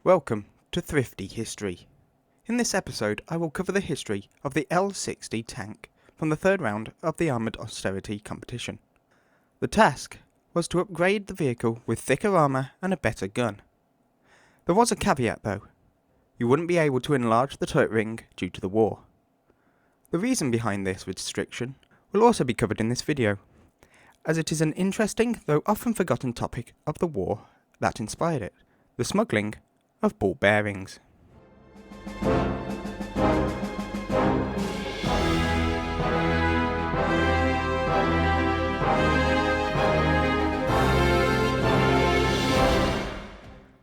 Welcome to Thrifty History. In this episode I will cover the history of the L-60 tank from the third round of the Armoured Austerity competition. The task was to upgrade the vehicle with thicker armour and a better gun. There was a caveat though. You wouldn't be able to enlarge the turret ring due to the war. The reason behind this restriction will also be covered in this video, as it is an interesting though often forgotten topic of the war that inspired it, the smuggling of ball bearings.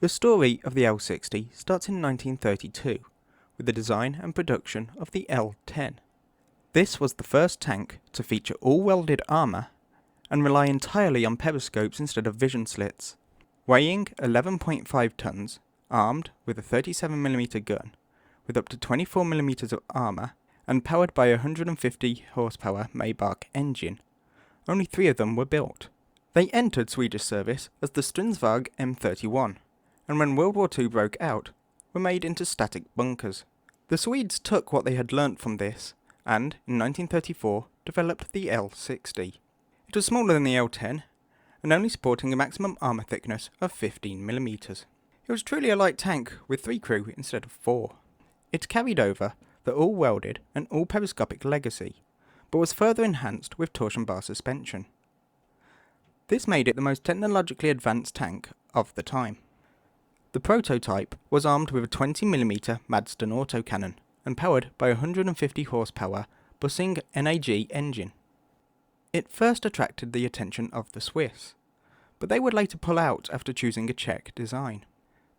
The story of the L-60 starts in 1932 with the design and production of the L-10. This was the first tank to feature all welded armour and rely entirely on periscopes instead of vision slits. Weighing 11.5 tons, armed with a 37mm gun, with up to 24mm of armour, and powered by a 150 horsepower Maybach engine. Only 3 of them were built. They entered Swedish service as the Stridsvagn M31, and when World War II broke out, were made into static bunkers. The Swedes took what they had learnt from this, and, in 1934, developed the L-60. It was smaller than the L-10, and only supporting a maximum armour thickness of 15mm. It was truly a light tank with 3 crew instead of 4. It carried over the all-welded and all-periscopic legacy, but was further enhanced with torsion bar suspension. This made it the most technologically advanced tank of the time. The prototype was armed with a 20mm Madston autocannon and powered by a 150 horsepower Bussing NAG engine. It first attracted the attention of the Swiss, but they would later pull out after choosing a Czech design.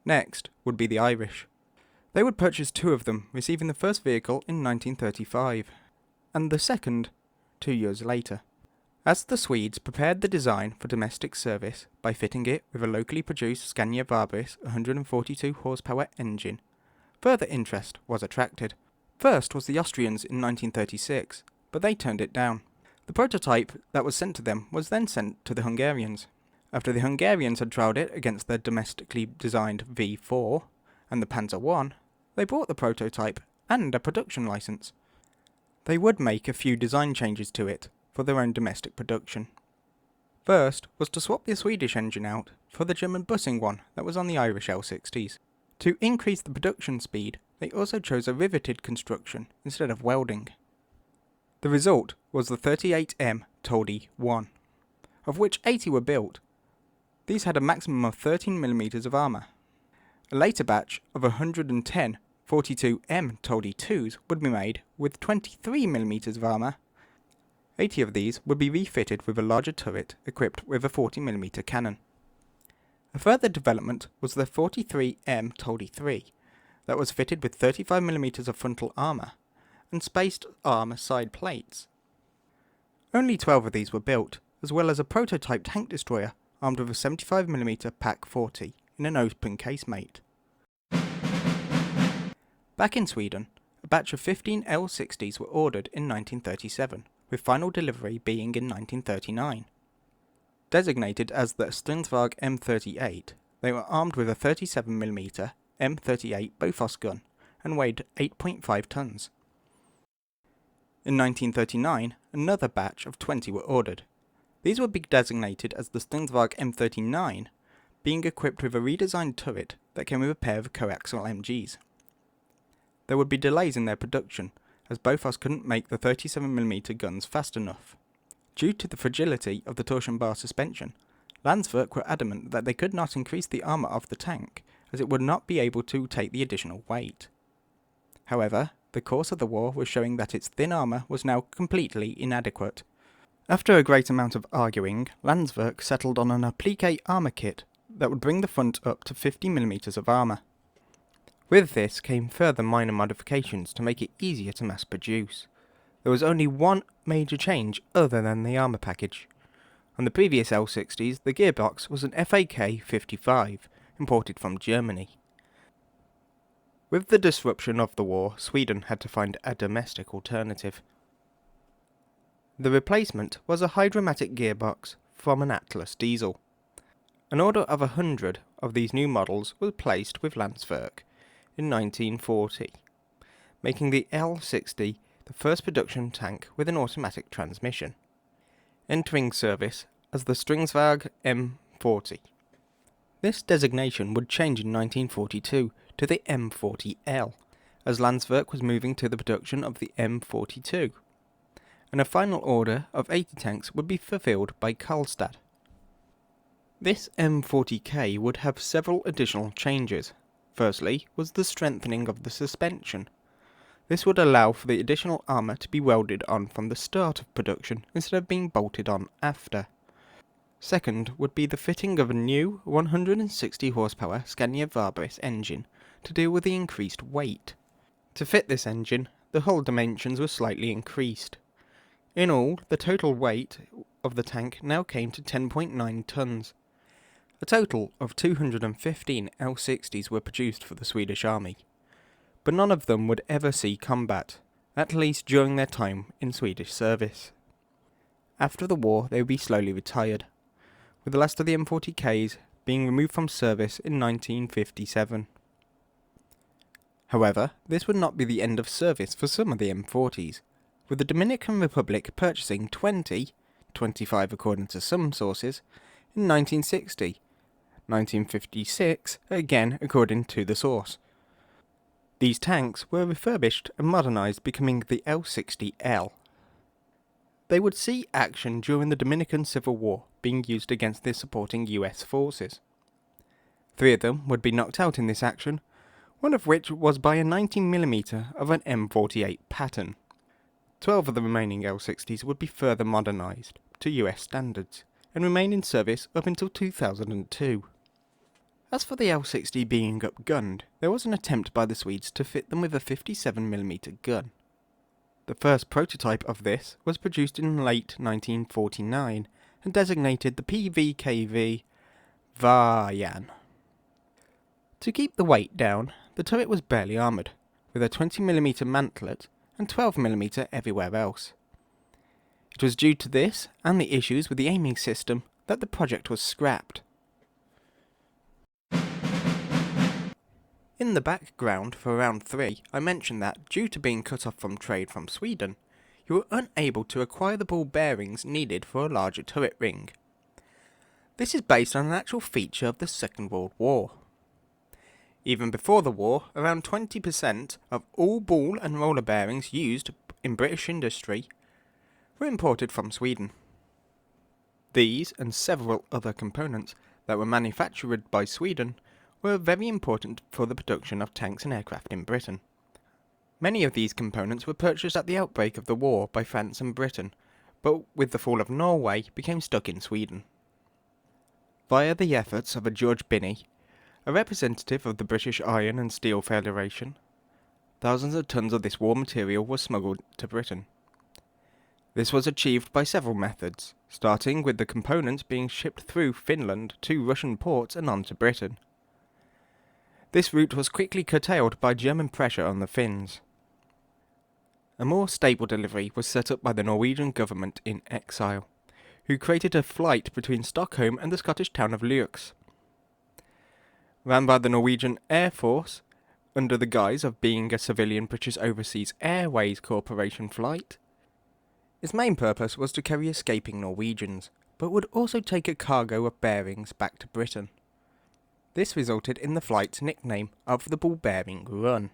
Next would be the Irish. They would purchase 2 of them, receiving the first vehicle in 1935, and the second 2 years later. As the Swedes prepared the design for domestic service by fitting it with a locally produced Scania Vabris 142 horsepower engine, further interest was attracted. First was the Austrians in 1936, but they turned it down. The prototype that was sent to them was then sent to the Hungarians. After the Hungarians had trialled it against their domestically designed V4 and the Panzer I, they bought the prototype and a production license. They would make a few design changes to it for their own domestic production. First was to swap the Swedish engine out for the German Bussing one that was on the Irish L-60s. To increase the production speed, they also chose a riveted construction instead of welding. The result was the 38M Toldy 1, of which 80 were built. These had a maximum of 13mm of armour. A later batch of 110 42M Toldy 2s would be made with 23mm of armour. 80 of these would be refitted with a larger turret equipped with a 40mm cannon. A further development was the 43M Toldy 3 that was fitted with 35mm of frontal armour and spaced armour side plates. Only 12 of these were built, as well as a prototype tank destroyer armed with a 75mm PaK-40 in an open casemate. Back in Sweden, a batch of 15 L-60s were ordered in 1937, with final delivery being in 1939. Designated as the Stridsvagn M38, they were armed with a 37mm M38 Bofors gun and weighed 8.5 tons. In 1939, another batch of 20 were ordered. These would be designated as the Stridsvagn M39, being equipped with a redesigned turret that came with a pair of coaxial MGs. There would be delays in their production, as Bofors couldn't make the 37mm guns fast enough. Due to the fragility of the torsion bar suspension, Landsverk were adamant that they could not increase the armour of the tank, as it would not be able to take the additional weight. However, the course of the war was showing that its thin armour was now completely inadequate. After a great amount of arguing, Landsverk settled on an appliqué armour kit that would bring the front up to 50mm of armour. With this came further minor modifications to make it easier to mass produce. There was only one major change other than the armour package. On the previous L-60s, the gearbox was an FAK-55, imported from Germany. With the disruption of the war, Sweden had to find a domestic alternative. The replacement was a hydromatic gearbox from an Atlas diesel. An order of 100 of these new models was placed with Landsverk in 1940, making the L-60 the first production tank with an automatic transmission, entering service as the Stringsvag M40. This designation would change in 1942 to the M40L, as Landsverk was moving to the production of the M42, and a final order of 80 tanks would be fulfilled by Karlstad. This M40K would have several additional changes. Firstly was the strengthening of the suspension. This would allow for the additional armour to be welded on from the start of production instead of being bolted on after. Second would be the fitting of a new 160 horsepower Scania Vabris engine to deal with the increased weight. To fit this engine, the hull dimensions were slightly increased. In all, the total weight of the tank now came to 10.9 tons. A total of 215 L-60s were produced for the Swedish Army, but none of them would ever see combat, at least during their time in Swedish service. After the war, they would be slowly retired, with the last of the M40Ks being removed from service in 1957. However, this would not be the end of service for some of the M40s, with the Dominican Republic purchasing 25 according to some sources, in 1960, 1956 again according to the source. These tanks were refurbished and modernised, becoming the L-60L. They would see action during the Dominican Civil War, being used against the supporting US forces. 3 of them would be knocked out in this action, one of which was by a 19mm of an M48 pattern. 12 of the remaining L-60s would be further modernised to US standards, and remain in service up until 2002. As for the L-60 being upgunned, there was an attempt by the Swedes to fit them with a 57mm gun. The first prototype of this was produced in late 1949 and designated the PVKV Varjan. To keep the weight down, the turret was barely armoured, with a 20mm mantlet and 12mm everywhere else. It was due to this and the issues with the aiming system that the project was scrapped. In the background for round 3, I mentioned that, due to being cut off from trade from Sweden, you were unable to acquire the ball bearings needed for a larger turret ring. This is based on an actual feature of the Second World War. Even before the war, around 20% of all ball and roller bearings used in British industry were imported from Sweden. These and several other components that were manufactured by Sweden were very important for the production of tanks and aircraft in Britain. Many of these components were purchased at the outbreak of the war by France and Britain, but with the fall of Norway became stuck in Sweden. Via the efforts of a George Binney, a representative of the British Iron and Steel Federation, thousands of tons of this war material were smuggled to Britain. This was achieved by several methods, starting with the components being shipped through Finland to Russian ports and on to Britain. This route was quickly curtailed by German pressure on the Finns. A more stable delivery was set up by the Norwegian government in exile, who created a flight between Stockholm and the Scottish town of Leux. Ran by the Norwegian Air Force, under the guise of being a civilian British Overseas Airways Corporation flight. Its main purpose was to carry escaping Norwegians, but would also take a cargo of bearings back to Britain. This resulted in the flight's nickname of the Ball Bearing Run.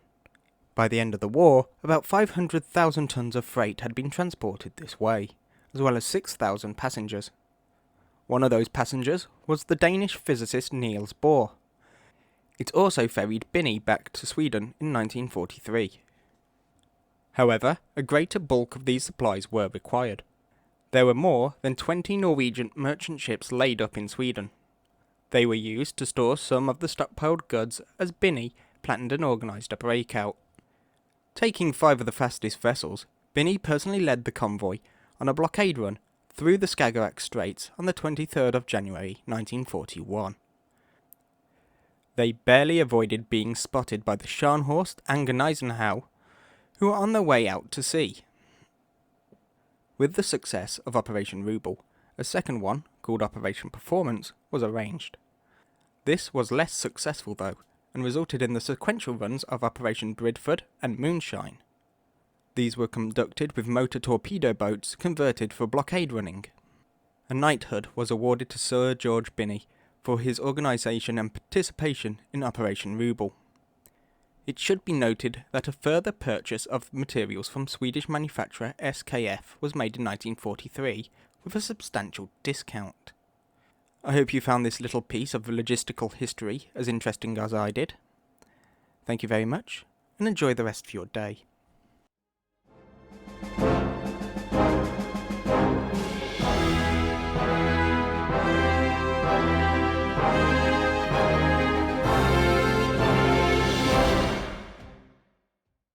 By the end of the war, about 500,000 tons of freight had been transported this way, as well as 6,000 passengers. One of those passengers was the Danish physicist Niels Bohr. It also ferried Binney back to Sweden in 1943. However, a greater bulk of these supplies were required. There were more than 20 Norwegian merchant ships laid up in Sweden. They were used to store some of the stockpiled goods as Binney planned and organised a breakout. Taking 5 of the fastest vessels, Binney personally led the convoy on a blockade run through the Skagerrak Straits on the 23rd of January 1941. They barely avoided being spotted by the Scharnhorst and Gneisenau, who were on their way out to sea. With the success of Operation Ruble, a second one, called Operation Performance, was arranged. This was less successful though, and resulted in the sequential runs of Operation Bridford and Moonshine. These were conducted with motor torpedo boats converted for blockade running. A knighthood was awarded to Sir George Binney for his organisation and participation in Operation Ruble. It should be noted that a further purchase of materials from Swedish manufacturer SKF was made in 1943 with a substantial discount. I hope you found this little piece of logistical history as interesting as I did. Thank you very much, and enjoy the rest of your day.